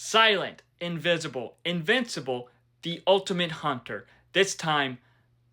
Silent, invisible, invincible, the ultimate hunter. This time,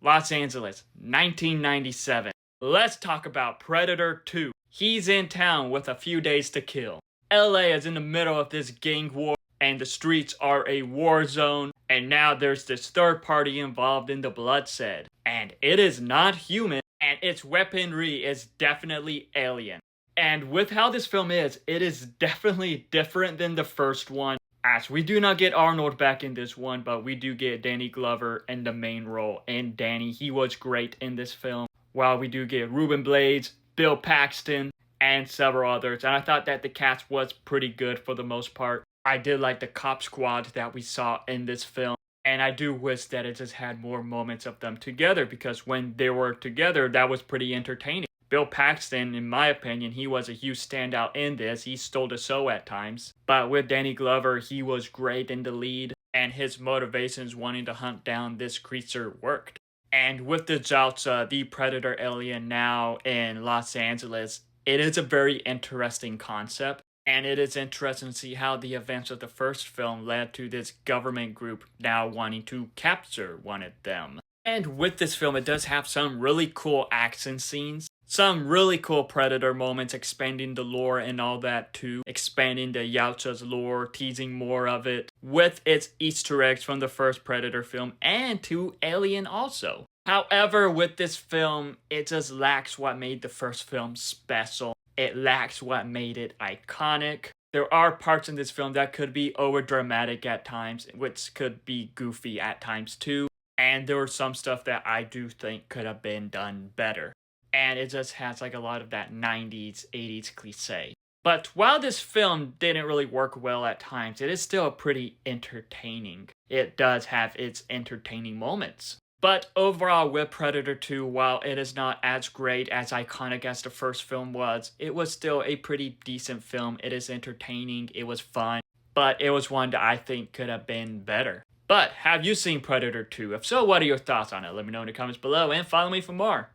Los Angeles, 1997. Let's talk about Predator 2. He's in town with a few days to kill. LA is in the middle of this gang war, and the streets are a war zone, and now there's this third party involved in the bloodshed. And it is not human, and its weaponry is definitely alien. And with how this film is, it is definitely different than the first one, as we do not get Arnold back in this one, but we do get Danny Glover in the main role. And Danny, he was great in this film, while we do get Ruben Blades, Bill Paxton, and several others. And I thought that the cast was pretty good for the most part. I did like the cop squad that we saw in this film. And I do wish that it just had more moments of them together, because when they were together, that was pretty entertaining. Bill Paxton, in my opinion, he was a huge standout in this. He stole the show at times. But with Danny Glover, he was great in the lead, and his motivations wanting to hunt down this creature worked. And with the Jalcha, the Predator alien now in Los Angeles, it is a very interesting concept. And it is interesting to see how the events of the first film led to this government group now wanting to capture one of them. And with this film, it does have some really cool action scenes. Some really cool Predator moments, expanding the lore and all that too. Expanding the Yautja's lore, teasing more of it, with its Easter eggs from the first Predator film and to Alien also. However, with this film, it just lacks what made the first film special. It lacks what made it iconic. There are parts in this film that could be over-dramatic at times, which could be goofy at times too. And there was some stuff that I do think could have been done better. And it just has like a lot of that 90s, 80s cliche. But while this film didn't really work well at times, it is still pretty entertaining. It does have its entertaining moments. But overall, with Predator 2, while it is not as great, as iconic as the first film was, it was still a pretty decent film. It is entertaining, it was fun, but it was one that I think could have been better. But have you seen Predator 2? If so, what are your thoughts on it? Let me know in the comments below and follow me for more.